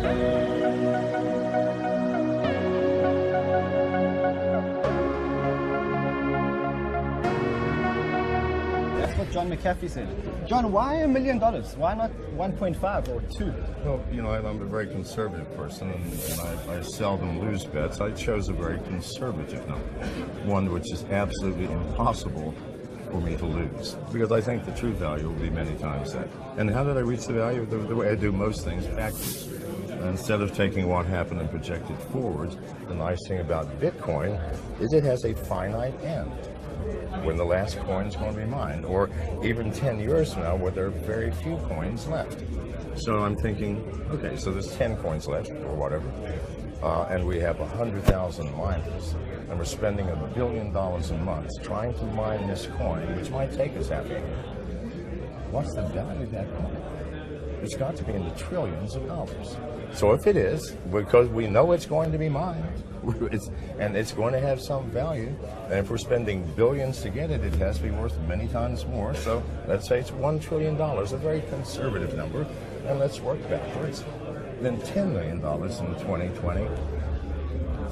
That's what John McAfee said. John, why $1 million? Why not 1.5 or 2? Well, I'm a very conservative person, and I seldom lose bets. I chose a very conservative number, one which is absolutely impossible for me to lose, because I think the true value will be many times that. And how did I reach the value? The way I do most things, backwards. Instead of taking what happened and project it forward, the nice thing about Bitcoin is it has a finite end. When the last coin is going to be mined, or even 10 years from now where there are very few coins left. So I'm thinking, okay, so there's 10 coins left, or whatever, and we have 100,000 miners, and we're spending $1 billion a month trying to mine this coin, which might take us half a year. What's the value of that coin? It's got to be in the trillions of dollars. So if it is, because we know it's going to be mined, and it's going to have some value, and if we're spending billions to get it, it has to be worth many times more. So let's say it's $1 trillion, a very conservative number, and let's work backwards. Then $10 million in 2020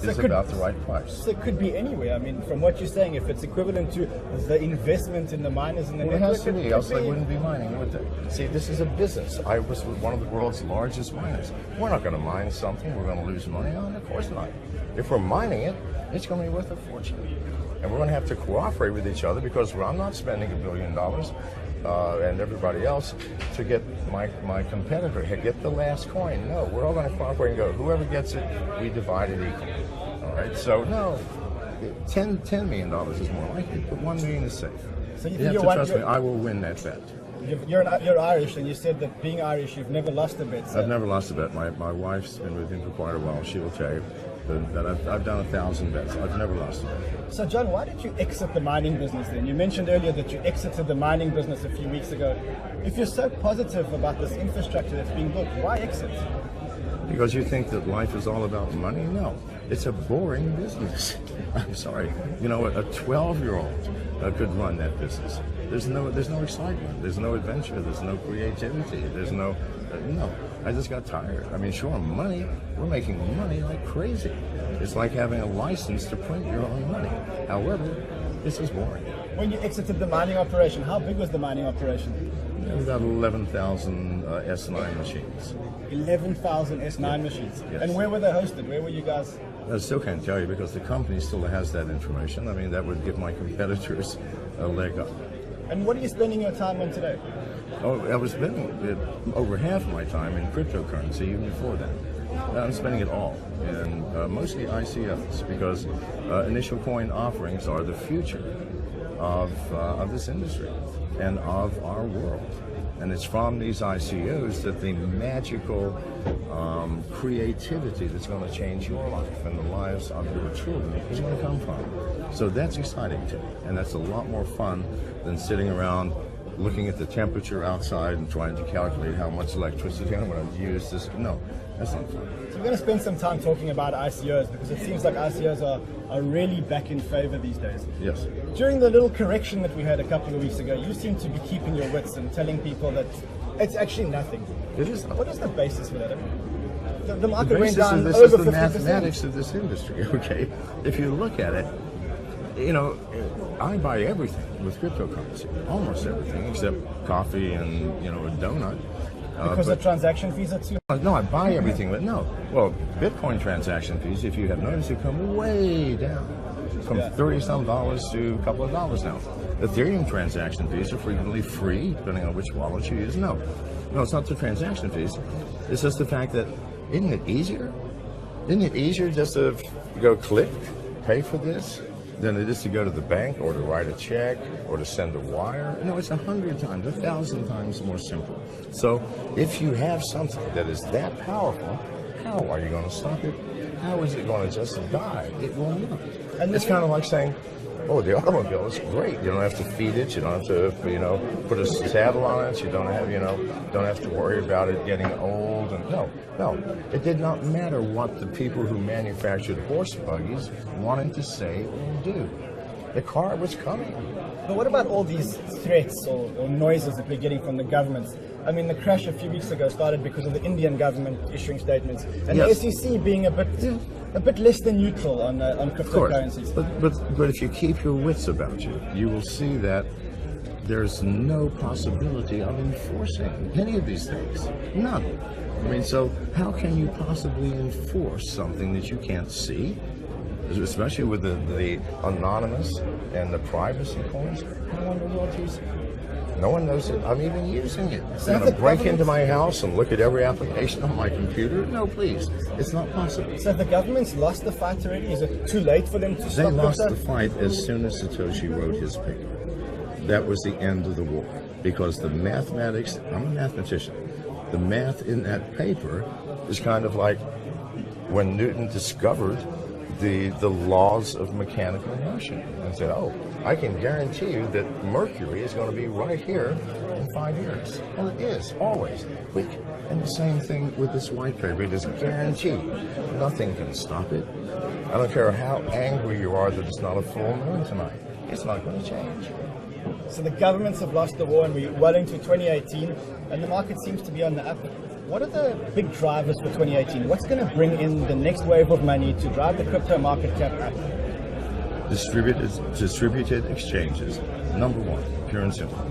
is about the right price. So it could be anywhere. I mean, from what you're saying, if it's equivalent to the investment in the miners in the network, it has to be, else they wouldn't be mining, would they? See, this is a business. I was one of the world's largest miners. We're not going to mine something we're going to lose money on. Of course not. If we're mining it, it's going to be worth a fortune. And we're going to have to cooperate with each other, because I'm not spending $1 billion and everybody else to get my competitor, get the last coin. No, we're all going to cooperate and go, whoever gets it, we divide it equally. All right, so no, $10 million is more likely, but $1 million is safe. So you have to trust me, I will win that bet. You're Irish, and you said that being Irish, you've never lost a bet. So. I've never lost a bet. My wife's been with him for quite a while. She will tell you that I've done 1,000 bets. I've never lost a bet. So, John, why did you exit the mining business then? You mentioned earlier that you exited the mining business a few weeks ago. If you're so positive about this infrastructure that's being built, why exit? Because you think that life is all about money? No, it's a boring business. I'm sorry. You know what? A 12-year-old could run that business. There's no excitement. There's no adventure. There's no creativity. There's no. I just got tired. I mean, sure, money. We're making money like crazy. It's like having a license to print your own money. However, this is boring. When you exited the mining operation, how big was the mining operation? About 11,000 S9 machines. 11,000 S9 machines. Yes. And where were they hosted? Where were you guys? I still can't tell you, because the company still has that information. I mean, that would give my competitors a leg up. And what are you spending your time on today? Oh, I was spending over half my time in cryptocurrency even before that. I'm spending it all in mostly ICOs, because initial coin offerings are the future of this industry and of our world. And it's from these ICOs that the magical creativity that's going to change your life and the lives of your children is going to come from. So that's exciting to me, and that's a lot more fun than sitting around looking at the temperature outside and trying to calculate how much electricity I'm going to use. No, that's not fun. So we're going to spend some time talking about ICOs, because it seems like ICOs are really back in favor these days. Yes. During the little correction that we had a couple of weeks ago, you seem to be keeping your wits and telling people that it's actually nothing. It is nothing. What is the basis for that? The market the went down this over is the 50%. mathematics of this industry, okay? If you look at it, I buy everything with cryptocurrency, almost everything, except coffee and, a donut. Because the transaction fees are too high? No, I buy everything, but no. Well, Bitcoin transaction fees, if you have noticed, have come way down, from $30-some to a couple of dollars now. Ethereum transaction fees are frequently free, depending on which wallet you use. No, it's not the transaction fees. It's just the fact that, isn't it easier? Isn't it easier just to go click, pay for this, than it is to go to the bank or to write a check or to send a wire? No, it's 100 times, 1,000 times more simple. So if you have something that is that powerful, how are you going to stop it? How is it going to just die? It will not. And it's kind of like saying, oh, the automobile is great. You don't have to feed it. You don't have to, put a saddle on it. You don't have to worry about it getting old. And no, it did not matter what the people who manufactured horse buggies wanted to say or do. The car was coming. But what about all these threats or noises that we're getting from the governments I mean, the crash a few weeks ago started because of the Indian government issuing statements, and Yes. the SEC being a bit less than neutral on Of course. cryptocurrencies. But if you keep your wits about you, you will see that there's no possibility of enforcing any of these things. None. I mean, so how can you possibly enforce something that you can't see? Especially with the anonymous and the privacy coins. How in the world is no one knows that I'm even using it. So I'm going the to break government- into my house and look at every application on my computer? No, please. It's not possible. So the government's lost the fight already? Is it too late for them to They stop lost crypto? the fight as soon as Satoshi wrote his paper. That was the end of the war. Because the mathematics, I'm a mathematician, the math in that paper is kind of like when Newton discovered the laws of mechanical motion and said, oh, I can guarantee you that Mercury is going to be right here in 5 years. Well, it is, always. And the same thing with this white paper. It is guaranteed. Nothing can stop it. I don't care how angry you are that it's not a full moon tonight. It's not going to change. So the governments have lost the war, and we're well into 2018, and the market seems to be on the up. What are the big drivers for 2018? What's going to bring in the next wave of money to drive the crypto market cap up? Distributed exchanges, number one, pure and simple.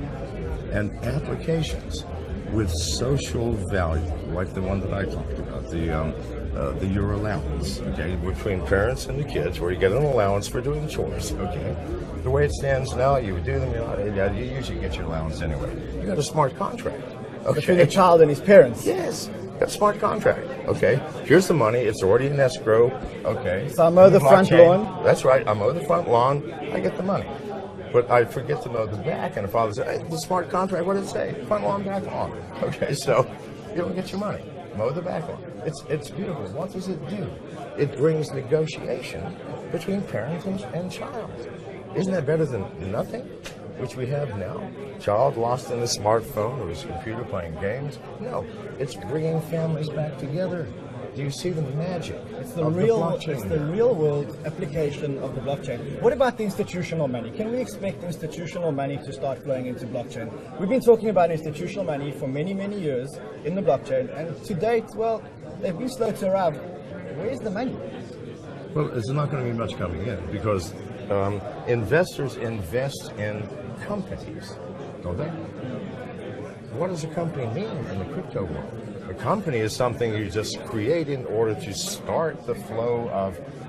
And applications with social value, like the one that I talked about, the your allowance, okay, between parents and the kids, where you get an allowance for doing chores, okay. The way it stands now, you do them, you usually get your allowance anyway. You got a smart contract, okay. Between the child and his parents. Yes, got a smart contract, okay. Here's the money, it's already in escrow, okay. So I mow the front lawn. That's right, I mow the front lawn, I get the money. But I forget to mow the back, and the father said, hey, the smart contract, what did it say? Front lawn, back lawn. Okay, so you don't get your money. Mow the back lawn. It's beautiful. What does it do? It brings negotiation between parent and child. Isn't that better than nothing, which we have now? Child lost in a smartphone or his computer playing games? No, it's bringing families back together. Do you see the magic? It's the of blockchain? it's the real world application of the blockchain. What about the institutional money? Can we expect institutional money to start flowing into blockchain? We've been talking about institutional money for many, many years in the blockchain, and to date, well, they've been slow to arrive. Where's the money? Well, there's not going to be much coming in because investors invest in companies, don't they? What does a company mean in the crypto world? A company is something you just create in order to start the flow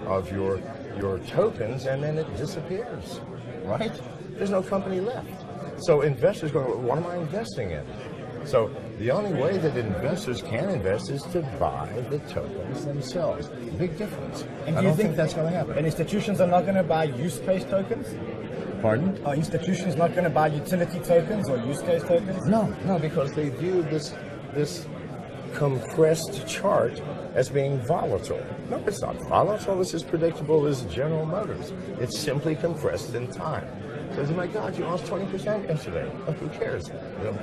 of your tokens, and then it disappears, right? There's no company left. So investors go, what am I investing in? So the only way that investors can invest is to buy the tokens themselves. Big difference. And I do you don't think that's going to And happen. institutions are not going to buy use case tokens? Pardon? Are institutions not going to buy utility tokens or use case tokens? No, because they view this compressed chart as being volatile. No, it's not volatile. It's as predictable as General Motors. It's simply compressed in time. So, oh my God, you lost 20% yesterday. Oh, who cares?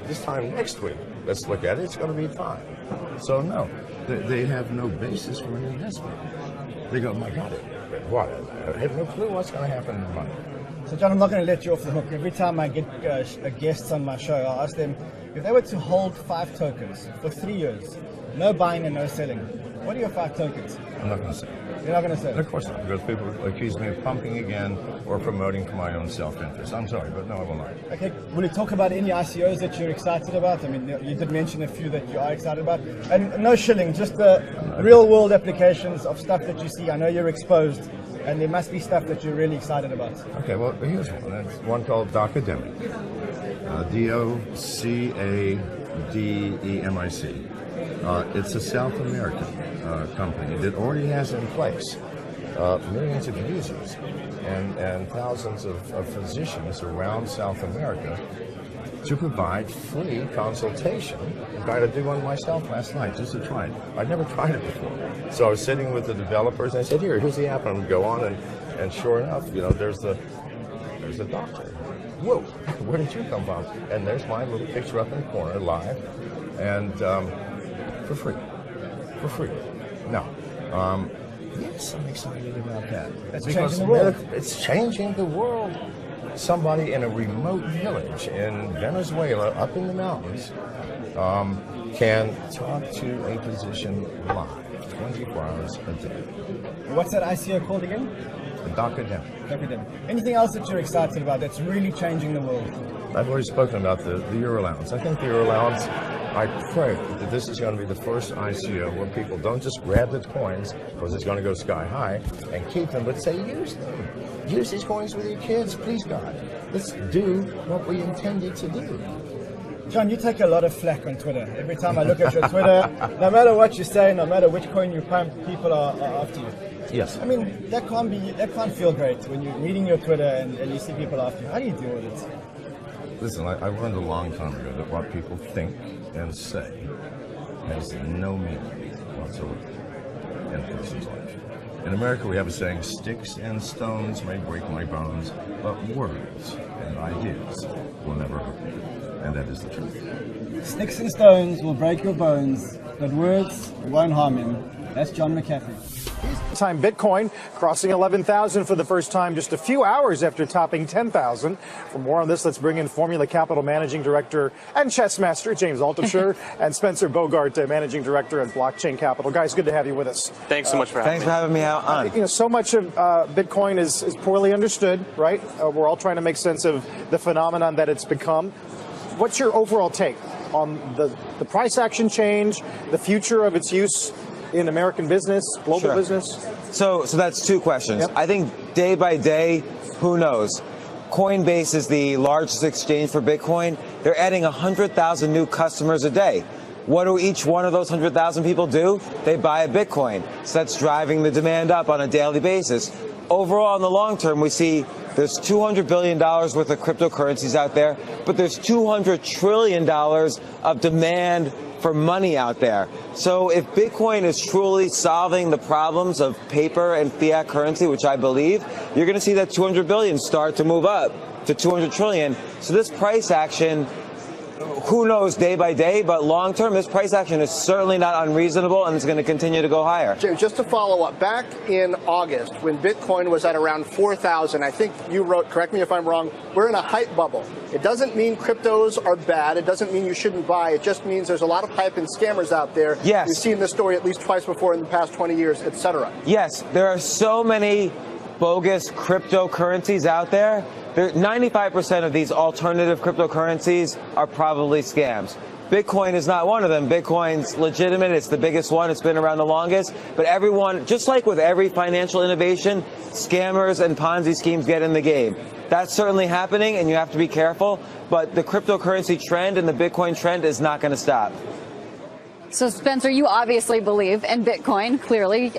This time next week, let's look at it. It's going to be fine. So no, they have no basis for an investment. They go, my God, what? I have no clue what's going to happen to the money. So John, I'm not going to let you off the hook. Every time I get guests on my show, I'll ask them, if they were to hold 5 tokens for 3 years, no buying and no selling, what are your 5 tokens? I'm not going to say. You're not going to say? Of course not, because people accuse me of pumping again or promoting for my own self-interest. I'm sorry, but no, I will not. Okay, will you talk about any ICOs that you're excited about? I mean, you did mention a few that you are excited about. And no shilling, just the real-world applications of stuff that you see. I know you're exposed, and there must be stuff that you're really excited about. Okay, well, here's one. It's one called Docademic. D-O-C-A-D-E-M-I-C. It's a South American company that already has in place millions of users and thousands of physicians around South America to provide free consultation. I tried to do one myself last night just to try it. I'd never tried it before. So I was sitting with the developers and I said, here's the app. And I'm going to go on and sure enough, there's the doctor. Whoa, where did you come from? And there's my little picture up in the corner live and for free. Now, yes, I'm excited about that. That's changing the world. It's changing the world. Somebody in a remote village in Venezuela, up in the mountains, can talk to a physician live 24 hours a day. What's that ICO called again? The Dr. Dem. Dr. Dem. Anything else that you're excited about that's really changing the world? I've already spoken about the Euro allowance. I think the Euro allowance, I pray that this is going to be the first ICO where people don't just grab the coins because it's going to go sky high and keep them, but say use them. Use these coins with your kids, please God. Let's do what we intended to do. John, you take a lot of flack on Twitter. Every time I look at your Twitter, no matter what you say, no matter which coin you pump, people are after you. Yes. I mean, that can't feel great when you're reading your Twitter and you see people after you. How do you deal with it? Listen, I learned a long time ago that what people think and say has no meaning whatsoever in a person's life. In America, we have a saying, sticks and stones may break my bones, but words and ideas will never hurt me. And that is the truth. Sticks and stones will break your bones, but words won't harm him. That's John McAfee. Time Bitcoin crossing 11,000 for the first time just a few hours after topping 10,000. For more on this, let's bring in Formula Capital Managing Director and Chess Master James Altucher and Spencer Bogart, Managing Director at Blockchain Capital. Guys, good to have you with us. Thanks so much for having me. Thanks for having me on. You know, so much of Bitcoin is poorly understood, right? We're all trying to make sense of the phenomenon that it's become. What's your overall take on the price action change, the future of its use in American business, global business? So that's two questions. Yep. I think day by day, who knows? Coinbase is the largest exchange for Bitcoin. They're adding 100,000 new customers a day. What do each one of those 100,000 people do? They buy a Bitcoin. So that's driving the demand up on a daily basis. Overall, in the long term, we see there's $200 billion worth of cryptocurrencies out there, but there's $200 trillion of demand for money out there. So if Bitcoin is truly solving the problems of paper and fiat currency, which I believe, you're going to see that 200 billion start to move up to 200 trillion. So this price action, who knows day by day, but long term, this price action is certainly not unreasonable and it's going to continue to go higher. James, just to follow up, back in August, when Bitcoin was at around 4,000, I think you wrote, correct me if I'm wrong, we're in a hype bubble. It doesn't mean cryptos are bad. It doesn't mean you shouldn't buy. It just means there's a lot of hype and scammers out there. Yes. We've seen this story at least twice before in the past 20 years, et cetera. Yes, there are so many bogus cryptocurrencies out there. 95% of these alternative cryptocurrencies are probably scams. Bitcoin is not one of them. Bitcoin's legitimate. It's the biggest one. It's been around the longest. But everyone, just like with every financial innovation, scammers and Ponzi schemes get in the game. That's certainly happening, and you have to be careful. But the cryptocurrency trend and the Bitcoin trend is not going to stop. So, Spencer, you obviously believe in Bitcoin, clearly.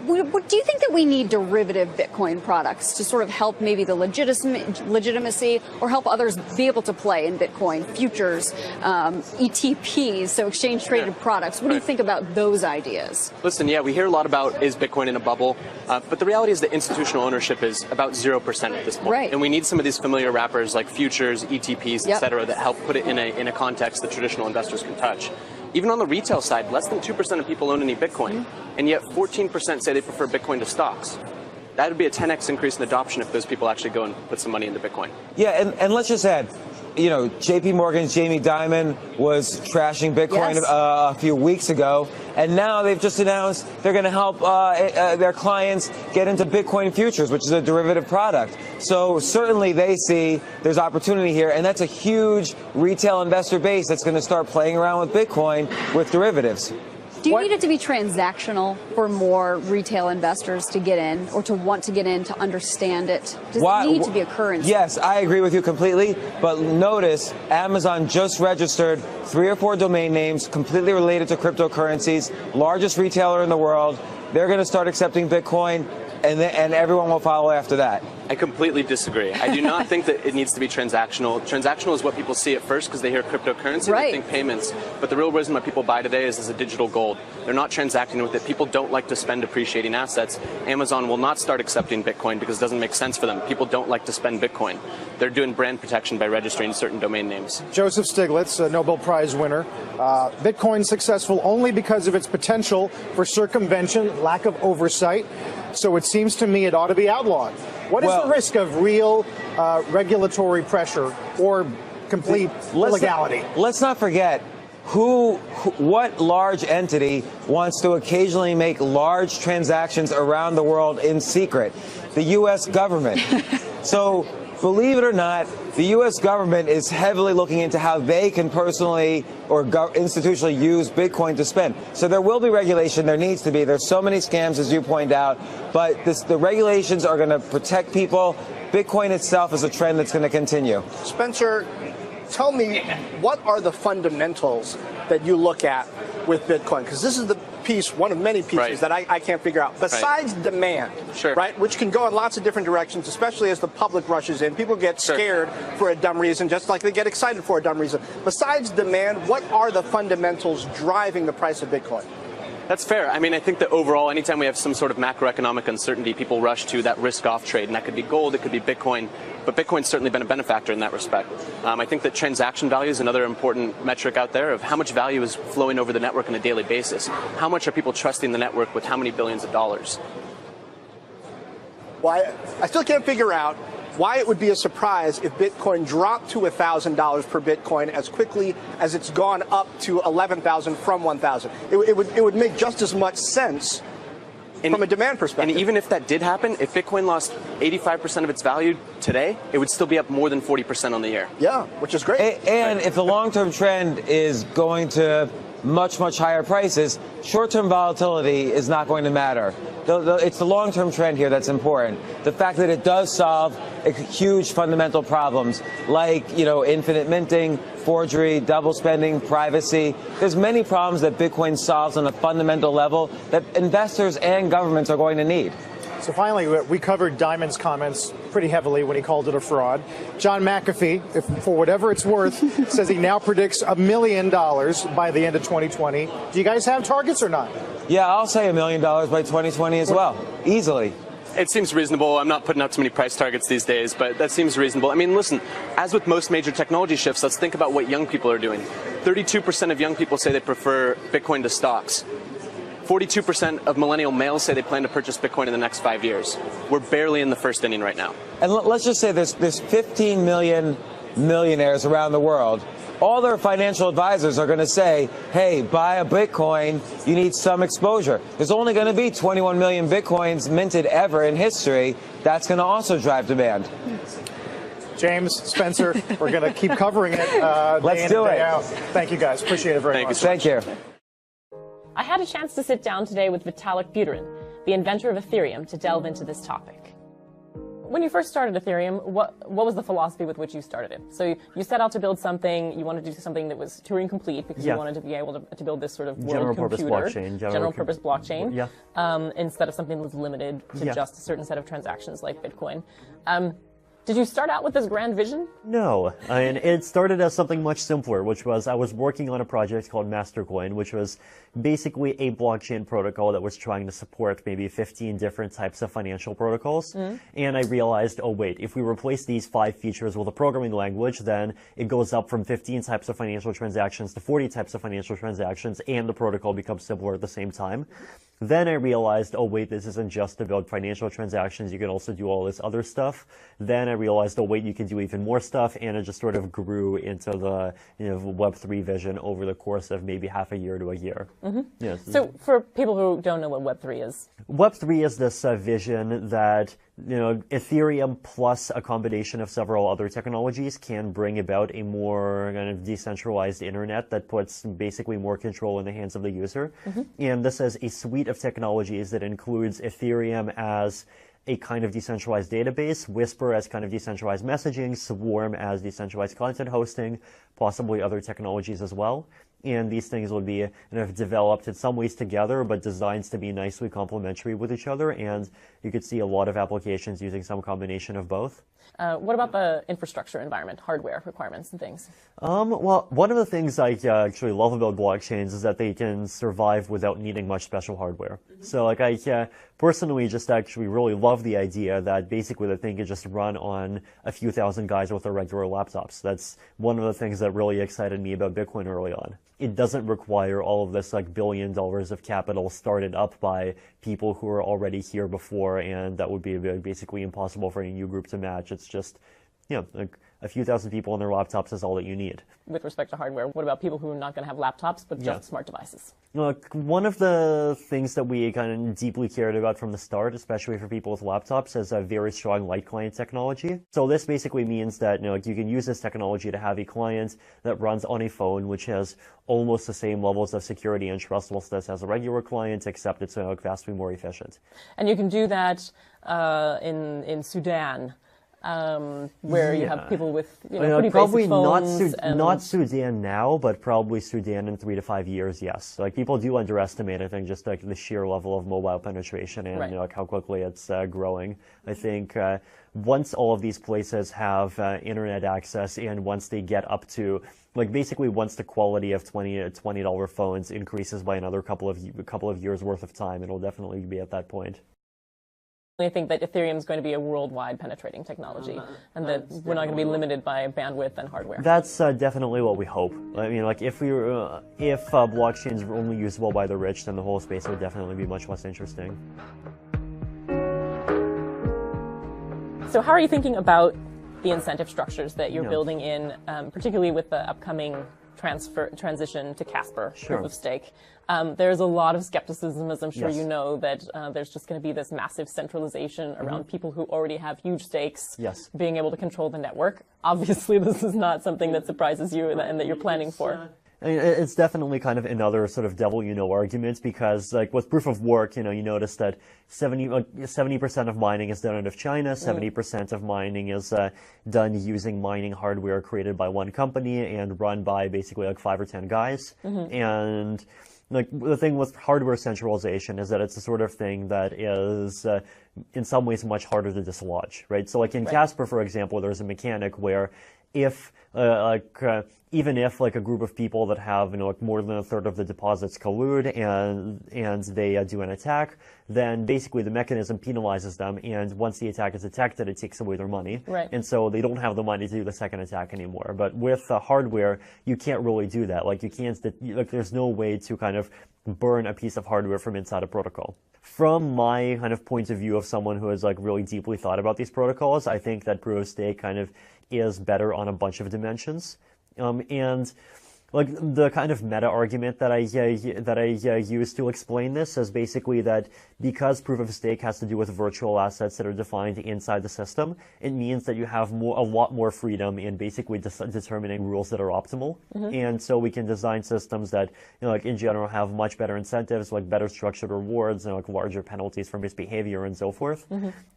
Do you think that we need derivative Bitcoin products to sort of help maybe the legitimacy or help others be able to play in Bitcoin, futures, ETPs, so exchange-traded products? What do you think about those ideas? Listen, yeah, we hear a lot about is Bitcoin in a bubble, but the reality is that institutional ownership is about 0% at this point. Right. And we need some of these familiar wrappers like futures, ETPs, et cetera, that help put it in a context that traditional investors can touch. Even on the retail side, less than 2% of people own any Bitcoin, and yet 14% say they prefer Bitcoin to stocks. That would be a 10x increase in adoption if those people actually go and put some money into Bitcoin. Yeah, and let's just add, you know, JP Morgan's Jamie Dimon was trashing Bitcoin a few weeks ago, and now they've just announced they're going to help their clients get into Bitcoin futures, which is a derivative product. So certainly they see there's opportunity here, and that's a huge retail investor base that's going to start playing around with Bitcoin with derivatives. Do you need it to be transactional for more retail investors to get in or to want to get in to understand it? Does it need to be a currency? Yes, I agree with you completely. But notice Amazon just registered 3 or 4 domain names completely related to cryptocurrencies, largest retailer in the world. They're going to start accepting Bitcoin, and everyone will follow after that. I completely disagree. I do not think that it needs to be transactional. Transactional is what people see at first because they hear cryptocurrency, they think payments. But the real reason why people buy today is as a digital gold. They're not transacting with it. People don't like to spend appreciating assets. Amazon will not start accepting Bitcoin because it doesn't make sense for them. People don't like to spend Bitcoin. They're doing brand protection by registering certain domain names. Joseph Stiglitz, a Nobel Prize winner. Bitcoin successful only because of its potential for circumvention, lack of oversight. So it seems to me it ought to be outlawed. What is the risk of real regulatory pressure or complete illegality? Let's not forget, what large entity wants to occasionally make large transactions around the world in secret? The U.S. government. So, believe it or not, the U.S. government is heavily looking into how they can personally or institutionally use Bitcoin to spend. So there will be regulation. There needs to be. There's so many scams, as you point out, but the regulations are going to protect people. Bitcoin itself is a trend that's going to continue. Spencer, tell me, what are the fundamentals that you look at with Bitcoin? Because this is the piece, one of many pieces that I can't figure out. Besides demand, right, which can go in lots of different directions, especially as the public rushes in. People get scared for a dumb reason, just like they get excited for a dumb reason. Besides demand, what are the fundamentals driving the price of Bitcoin? That's fair. I mean, I think that overall, anytime we have some sort of macroeconomic uncertainty, people rush to that risk-off trade, and that could be gold, it could be Bitcoin, but Bitcoin's certainly been a benefactor in that respect. I think that transaction value is another important metric out there of how much value is flowing over the network on a daily basis. How much are people trusting the network with how many billions of dollars? Well, I still can't figure out why it would be a surprise if Bitcoin dropped to $1,000 per Bitcoin as quickly as it's gone up to 11,000 from 1,000. It would make just as much sense from a demand perspective. And even if that did happen, if Bitcoin lost 85% of its value today, it would still be up more than 40% on the year. Yeah, which is great. And if the long-term trend is going to much, much higher prices, short-term volatility is not going to matter. It's the long-term trend here that's important. The fact that it does solve huge fundamental problems like, infinite minting, forgery, double spending, privacy. There's many problems that Bitcoin solves on a fundamental level that investors and governments are going to need. So finally, we covered Diamond's comments pretty heavily when he called it a fraud. John McAfee, for whatever it's worth, says he now predicts $1 million by the end of 2020. Do you guys have targets or not? Yeah, I'll say $1 million by 2020 as well, easily. It seems reasonable. I'm not putting out too many price targets these days, but that seems reasonable. I mean, listen, as with most major technology shifts, let's think about what young people are doing. 32% of young people say they prefer Bitcoin to stocks. 42% of millennial males say they plan to purchase Bitcoin in the next 5 years. We're barely in the first inning right now. And let's just say there's 15 million millionaires around the world. All their financial advisors are going to say, hey, buy a Bitcoin, you need some exposure. There's only going to be 21 million Bitcoins minted ever in history. That's going to also drive demand. James, Spencer, we're going to keep covering it Let's do it. out. Thank you, guys. Appreciate it very much. Thank you. I had a chance to sit down today with Vitalik Buterin, the inventor of Ethereum, to delve into this topic. When you first started Ethereum, what was the philosophy with which you started it? So you set out to build something, you wanted to do something that was Turing complete because you wanted to be able to build this sort of world computer, general purpose blockchain, instead of something that was limited to just a certain set of transactions like Bitcoin. Did you start out with this grand vision? No, and it started as something much simpler, which was I was working on a project called Mastercoin, which was basically a blockchain protocol that was trying to support maybe 15 different types of financial protocols. And I realized, oh wait, if we replace these 5 features with a programming language, then it goes up from 15 types of financial transactions to 40 types of financial transactions, and the protocol becomes simpler at the same time. Then I realized, oh wait, this isn't just about financial transactions, you can also do all this other stuff. Then I realized, oh wait, you can do even more stuff, and it just sort of grew into the Web3 vision over the course of maybe half a year to a year. Yes. So for people who don't know what Web3 is? Web3 is this vision that Ethereum plus a combination of several other technologies can bring about a more kind of decentralized internet that puts basically more control in the hands of the user. And this is a suite of technologies that includes Ethereum as a kind of decentralized database, Whisper as kind of decentralized messaging, Swarm as decentralized content hosting, possibly other technologies as well. And these things will be developed in some ways together, but designed to be nicely complementary with each other. And you could see a lot of applications using some combination of both. What about the infrastructure environment, hardware requirements and things? Well, one of the things I actually love about blockchains is that they can survive without needing much special hardware. So I personally just actually really love the idea that basically the thing can just run on a few thousand guys with their regular laptops. That's one of the things that really excited me about Bitcoin early on. It doesn't require all of this $1 billion of capital started up by people who are already here before, and that would be basically impossible for any new group to match. It's just, a a few thousand people on their laptops is all that you need. With respect to hardware, what about people who are not going to have laptops but just smart devices? Look, one of the things that we kind of deeply cared about from the start, especially for people with laptops, is a very strong light client technology. So this basically means that you can use this technology to have a client that runs on a phone which has almost the same levels of security and trustworthiness as a regular client, except it's vastly more efficient. And you can do that in Sudan. Where you have people with pretty probably basic phones not Sudan now, but probably Sudan in 3 to 5 years. Yes, like people do underestimate, I think, just like the sheer level of mobile penetration and like how quickly it's growing. I think once all of these places have internet access, and once they get up to basically once the quality of $20 phones increases by another couple of years worth of time, it'll definitely be at that point. I think that Ethereum is going to be a worldwide penetrating technology, and that we're not going to be limited by bandwidth and hardware. That's definitely what we hope. I mean, like if blockchains were only usable by the rich, then the whole space would definitely be much less interesting. So, how are you thinking about the incentive structures that you're building in, particularly with the upcoming transition to Casper, proof of stake? There's a lot of skepticism, as I'm sure you know, that there's just going to be this massive centralization around people who already have huge stakes being able to control the network. Obviously, this is not something that surprises you and that you're planning for. I mean, it's definitely kind of another sort of devil you know argument, because like with proof of work, you notice that 70% of mining is done out of China, 70% of mining is done using mining hardware created by one company and run by basically like 5 or 10 guys. And like the thing with hardware centralization is that it's the sort of thing that is in some ways much harder to dislodge, right? So like in Casper, for example, there's a mechanic where if even if like a group of people that have like more than a third of the deposits collude and they do an attack, then basically the mechanism penalizes them, and once the attack is detected, it takes away their money, and so they don't have the money to do the second attack anymore. But with hardware, you can't really do that. Like you can't, there's no way to kind of burn a piece of hardware from inside a protocol. From my kind of point of view of someone who has like really deeply thought about these protocols, I think that proof of stake kind of is better on a bunch of dimensions. And like the kind of meta argument that I use to explain this is basically that because proof of stake has to do with virtual assets that are defined inside the system, it means that you have a lot more freedom in basically determining rules that are optimal. And so we can design systems that like in general have much better incentives, like better structured rewards, and like larger penalties for misbehavior and so forth.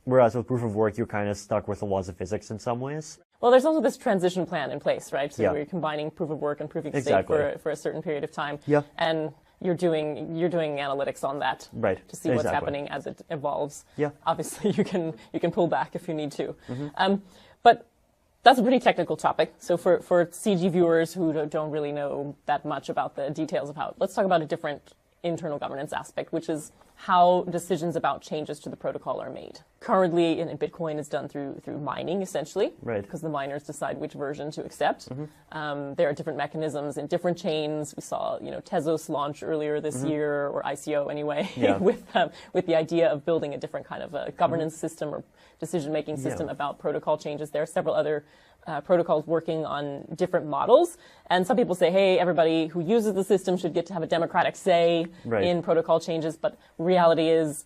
Whereas with proof of work, you're kind of stuck with the laws of physics in some ways. Well, there's also this transition plan in place, right? So we're combining proof of work and proof of stake for a certain period of time. And you're doing analytics on that to see what's happening as it evolves. Obviously, you can pull back if you need to. But that's a pretty technical topic. So for CG viewers who don't really know that much about the details of how, let's talk about a different internal governance aspect, which is how decisions about changes to the protocol are made. Currently, in Bitcoin is done through mining, essentially, because the miners decide which version to accept. There are different mechanisms in different chains. We saw, Tezos launch earlier this year, or ICO anyway, with the idea of building a different kind of a governance system or decision-making system about protocol changes. There are several other protocols working on different models. And some people say, hey, everybody who uses the system should get to have a democratic say in protocol changes. But reality is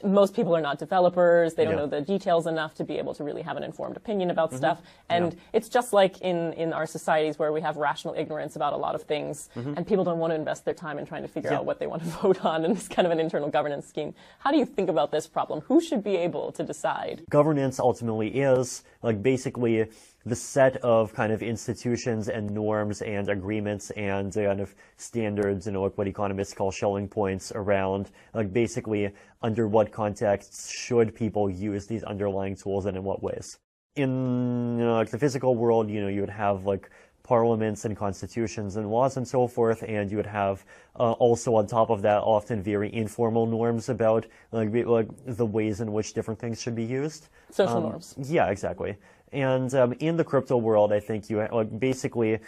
most people are not developers. They don't know the details enough to be able to really have an informed opinion about stuff. And it's just like in our societies where we have rational ignorance about a lot of things, and people don't want to invest their time in trying to figure out what they want to vote on, and it's kind of an internal governance scheme. How do you think about this problem? Who should be able to decide? Governance ultimately is like basically the set of kind of institutions and norms and agreements and kind of standards, like what economists call Schelling points around, like basically under what contexts should people use these underlying tools and in what ways. In like the physical world, you would have like parliaments and constitutions and laws and so forth, and you would have also on top of that often very informal norms about like the ways in which different things should be used. Social norms. Yeah, exactly. And in the crypto world, I think you basically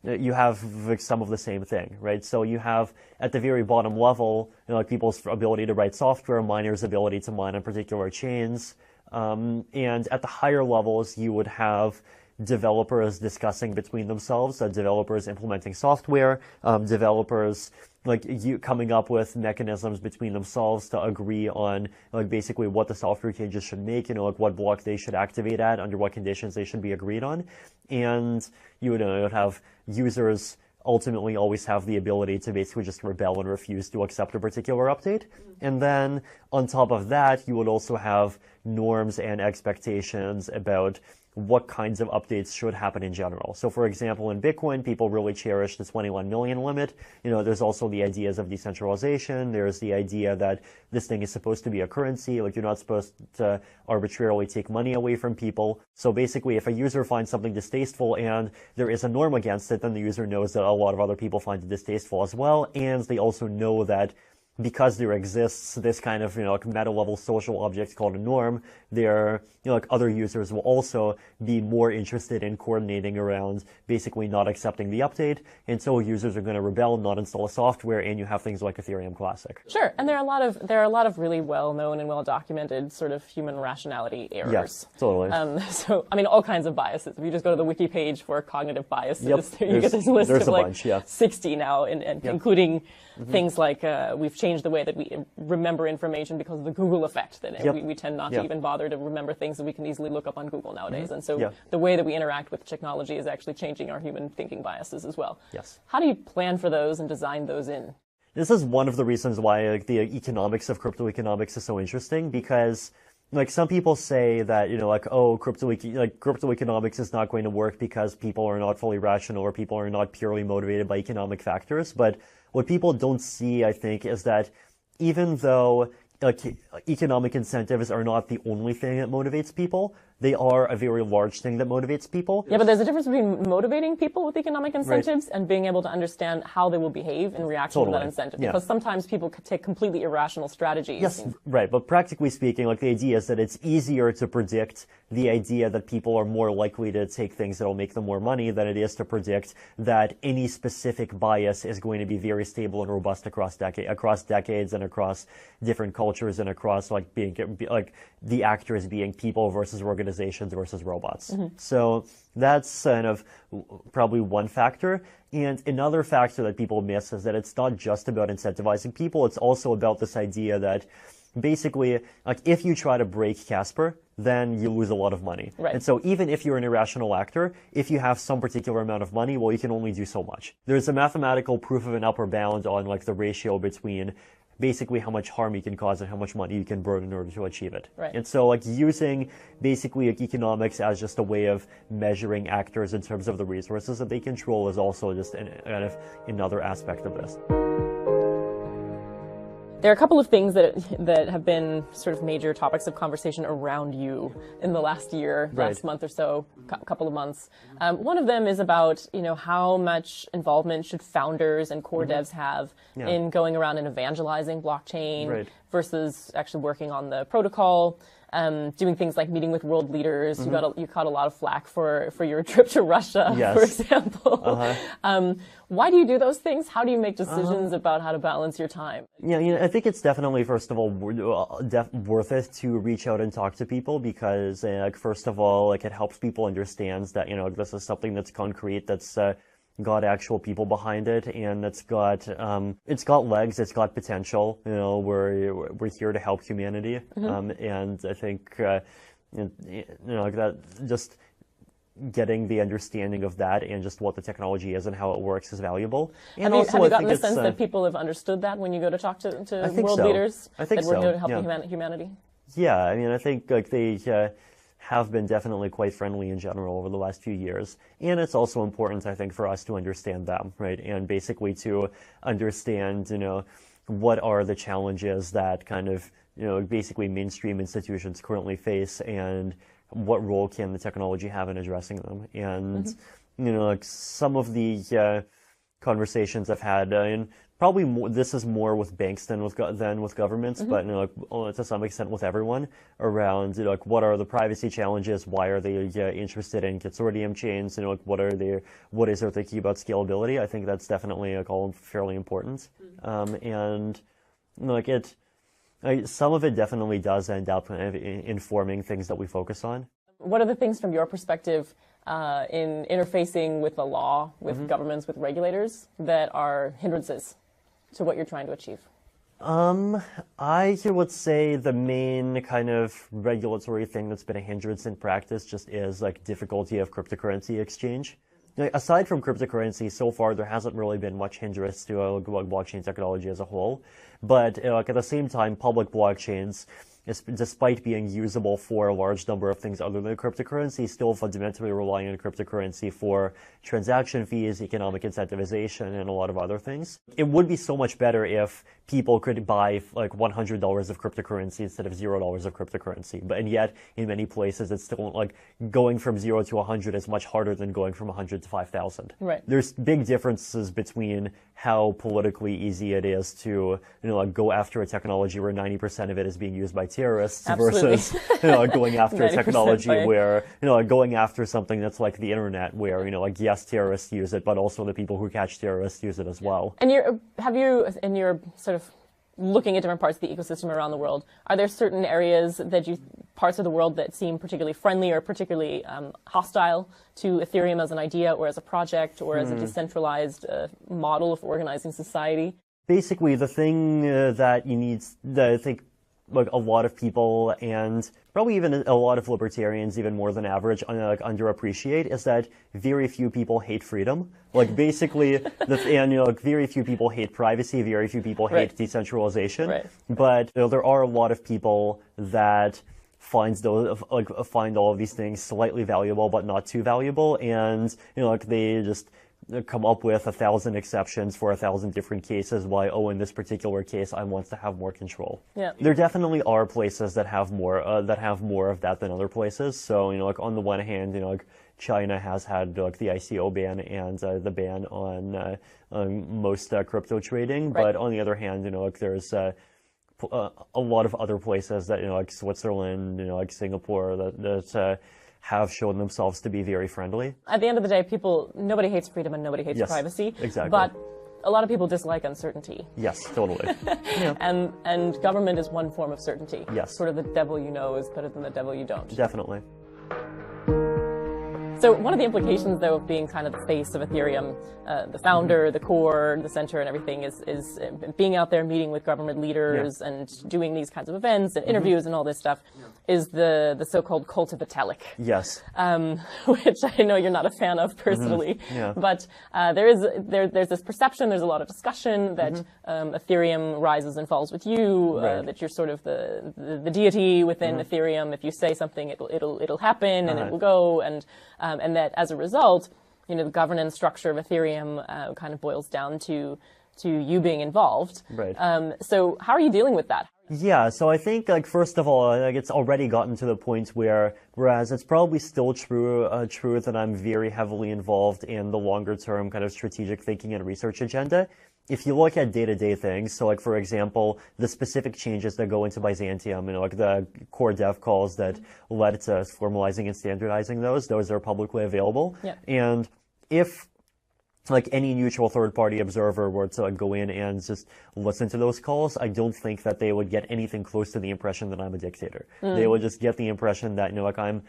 you have like some of the same thing, right? So you have at the very bottom level, like people's ability to write software, miners' ability to mine on particular chains, and at the higher levels, you would have developers discussing between themselves, developers implementing software, developers you coming up with mechanisms between themselves to agree on basically what the software changes should make, what block they should activate at, under what conditions they should be agreed on. And you would have users ultimately always have the ability to basically just rebel and refuse to accept a particular update. And then on top of that, you would also have norms and expectations about what kinds of updates should happen in general. So for example, in Bitcoin, people really cherish the 21 million limit. There's also the ideas of decentralization. There's the idea that this thing is supposed to be a currency. You're not supposed to arbitrarily take money away from people. So basically, if a user finds something distasteful and there is a norm against it, then the user knows that a lot of other people find it distasteful as well. And they also know that because there exists this kind of meta-level social object called a norm, there other users will also be more interested in coordinating around basically not accepting the update, and so users are going to rebel, not install a software, and you have things like Ethereum Classic. Sure, and there are a lot of really well-known and well-documented sort of human rationality errors. Yes, totally. So I mean, all kinds of biases. If you just go to the wiki page for cognitive biases, you get this list of like 60 now, including things like we've changed the way that we remember information because of the Google effect, that we tend not to even bother to remember things that we can easily look up on Google nowadays. And so the way that we interact with technology is actually changing our human thinking biases as well. Yes. How do you plan for those and design those in? This is one of the reasons why the economics of crypto economics is so interesting, because some people say that, crypto economics is not going to work because people are not fully rational or people are not purely motivated by economic factors. But what people don't see, I think, is that even though economic incentives are not the only thing that motivates people, they are a very large thing that motivates people. Yeah, but there's a difference between motivating people with economic incentives and being able to understand how they will behave in reaction to that incentive. Because sometimes people could take completely irrational strategies. Yes, right. But practically speaking, the idea is that it's easier to predict the idea that people are more likely to take things that will make them more money than it is to predict that any specific bias is going to be very stable and robust across decades and across different cultures and across the actors being people versus organizations versus robots. So that's kind of probably one factor. And another factor that people miss is that it's not just about incentivizing people. It's also about this idea that basically, if you try to break Casper, then you lose a lot of money. Right. And so even if you're an irrational actor, if you have some particular amount of money, well, you can only do so much. There's a mathematical proof of an upper bound on the ratio between basically how much harm you can cause and how much money you can burn in order to achieve it. Right. And so using basically economics as just a way of measuring actors in terms of the resources that they control is also just kind of another aspect of this. There are a couple of things that have been sort of major topics of conversation around you in the last year, last month or so, couple of months. One of them is about, how much involvement should founders and core devs have in going around and evangelizing blockchain versus actually working on the protocol. Doing things like meeting with world leaders. You caught a lot of flack for your trip to Russia, for example. Why do you do those things? How do you make decisions about how to balance your time? Yeah, I think it's definitely, first of all, worth it to reach out and talk to people because, first of all, it helps people understand that, this is something that's concrete, that's got actual people behind it, and it's got legs, it's got potential. We're here to help humanity, and I think that just getting the understanding of that and just what the technology is and how it works is valuable. And have you gotten the sense that people have understood that when you go to talk to world leaders? I think that we're here to help humanity. Yeah, I think they have been definitely quite friendly in general over the last few years. And it's also important, I think, for us to understand them, right? And basically to understand, what are the challenges that kind of, basically mainstream institutions currently face and what role can the technology have in addressing them. And, some of the conversations I've had, and probably more, this is more with banks than with governments, but to some extent with everyone around what are the privacy challenges, why are they interested in consortium chains, what is their thinking about scalability. I think that's definitely all fairly important, and some of it definitely does end up informing things that we focus on. What are the things from your perspective in interfacing with the law, with governments, with regulators that are hindrances to what you're trying to achieve? I would say the main kind of regulatory thing that's been a hindrance in practice just is like difficulty of cryptocurrency exchange. Like, aside from cryptocurrency, so far there hasn't really been much hindrance to blockchain technology as a whole. But like at the same time, public blockchains, despite being usable for a large number of things other than cryptocurrency, still fundamentally relying on cryptocurrency for transaction fees, economic incentivization, and a lot of other things. It would be so much better if people could buy like $100 of cryptocurrency instead of $0 of cryptocurrency. And yet, in many places, it's still like going from 0 to 100 is much harder than going from 100 to 5,000. Right. There's big differences between how politically easy it is to, like go after a technology where 90% of it is being used by terrorists versus, going after a technology where, going after something that's like the internet where, like yes, terrorists use it, but also the people who catch terrorists use it as well. And have you, in your sort of looking at different parts of the ecosystem around the world, are there certain areas parts of the world that seem particularly friendly or particularly hostile to Ethereum as an idea or as a project or as a decentralized model for organizing society? Basically, the thing that you need, that I think like a lot of people and probably even a lot of libertarians, even more than average, underappreciate is that very few people hate freedom. Like basically, very few people hate privacy, very few people hate decentralization. Right. But there are a lot of people that find all of these things slightly valuable, but not too valuable, and they just come up with 1,000 exceptions for 1,000 different cases why, in this particular case, I want to have more control. Yeah. There definitely are places that have more of that than other places. So, on the one hand, China has had the ICO ban and the ban on most crypto trading. Right. But on the other hand, there's a lot of other places that, like Switzerland, like Singapore, that have shown themselves to be very friendly. At the end of the day, nobody hates freedom and nobody hates privacy. Exactly. But a lot of people dislike uncertainty. Yes, totally. Yeah. And government is one form of certainty. Yes. Sort of the devil you know is better than the devil you don't. Definitely. So one of the implications, though, of being kind of the face of Ethereum, the founder, the core, the center, and everything is being out there meeting with government leaders and doing these kinds of events and interviews and all this stuff, is the so-called cult of Vitalik. Yes. Which I know you're not a fan of personally. Yeah. But there's this perception, there's a lot of discussion that Ethereum rises and falls with you, that you're sort of the deity within Ethereum. If you say something, it'll happen and it will go, and that as a result, the governance structure of Ethereum kind of boils down to you being involved. Right. So how are you dealing with that? Yeah, so I think, first of all, it's already gotten to the point whereas it's probably still true that I'm very heavily involved in the longer-term kind of strategic thinking and research agenda. If you look at day-to-day things, so for example, the specific changes that go into Byzantium, the core dev calls that led to formalizing and standardizing those are publicly available. Yeah. And if any neutral third-party observer were to go in and just listen to those calls, I don't think that they would get anything close to the impression that I'm a dictator. They would just get the impression that, I'm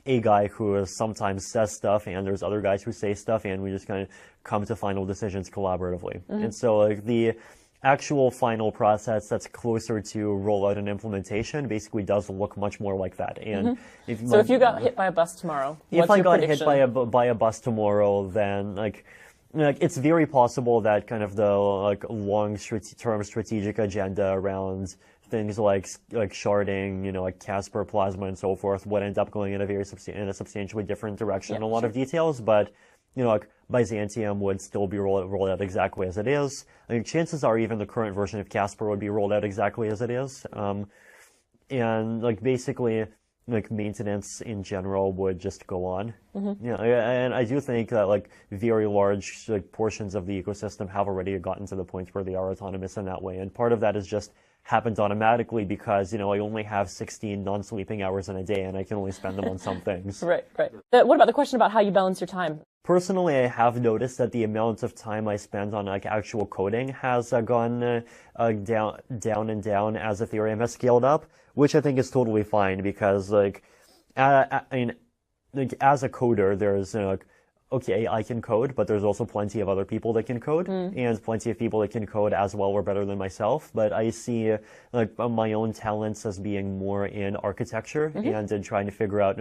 a guy who sometimes says stuff and there's other guys who say stuff and we just kind of come to final decisions collaboratively. And so the actual final process that's closer to rollout and implementation basically does look much more like that. And if you got hit by a bus tomorrow, if I got hit by a bus tomorrow, then it's very possible that kind of the long-term strategic agenda around things like sharding, like Casper, Plasma, and so forth would end up going in a substantially different direction in a lot of details. But Byzantium would still be rolled out exactly as it is. Chances are even the current version of Casper would be rolled out exactly as it is. And basically, maintenance in general would just go on. And I do think that very large portions of the ecosystem have already gotten to the point where they are autonomous in that way. And part of that is just happens automatically because, I only have 16 non-sleeping hours in a day and I can only spend them on some things. Right. What about the question about how you balance your time? Personally, I have noticed that the amount of time I spend on actual coding has gone down and down as Ethereum has scaled up, which I think is totally fine because like as a coder, there's okay, I can code, but there's also plenty of other people that can code, and plenty of people that can code as well or better than myself. But I see like my own talents as being more in architecture and in trying to figure out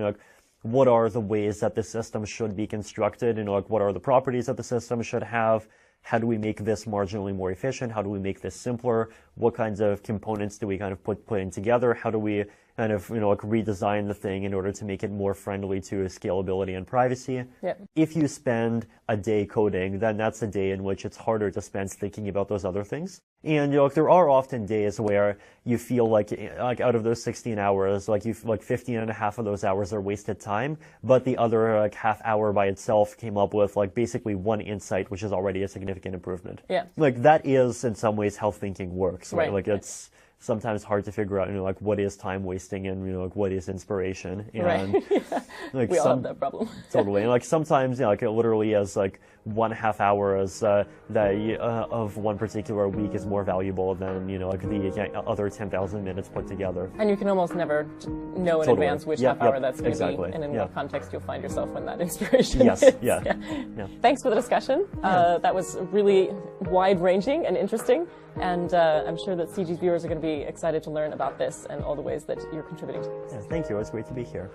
what are the ways that the system should be constructed, and like what are the properties that the system should have. How do we make this marginally more efficient? How do we make this simpler? What kinds of components do we kind of put in together? How do we kind of like redesign the thing in order to make it more friendly to scalability and privacy? Yeah. If you spend a day coding, then that's a day in which it's harder to spend thinking about those other things. And there are often days where you feel like out of those 16 hours, like 15 and a half of those hours are wasted time, but the other half hour by itself came up with like basically one insight, which is already a significant improvement. Yeah. Like that is in some ways how thinking works, right? Like right. It's sometimes hard to figure out, like what is time wasting and like what is inspiration. And right. Yeah. like we all have that problem. Totally. And like sometimes, like it literally as like 1/2 hour as of one particular week is more valuable than like the other 10,000 minutes put together. And you can almost never know in advance which half hour that's going to be, and in what context you'll find yourself when that inspiration yes. is. Yeah. Thanks for the discussion. That was really wide-ranging and interesting, and I'm sure that CG's viewers are going to be excited to learn about this and all the ways that you're contributing. Yeah, thank you. It's great to be here.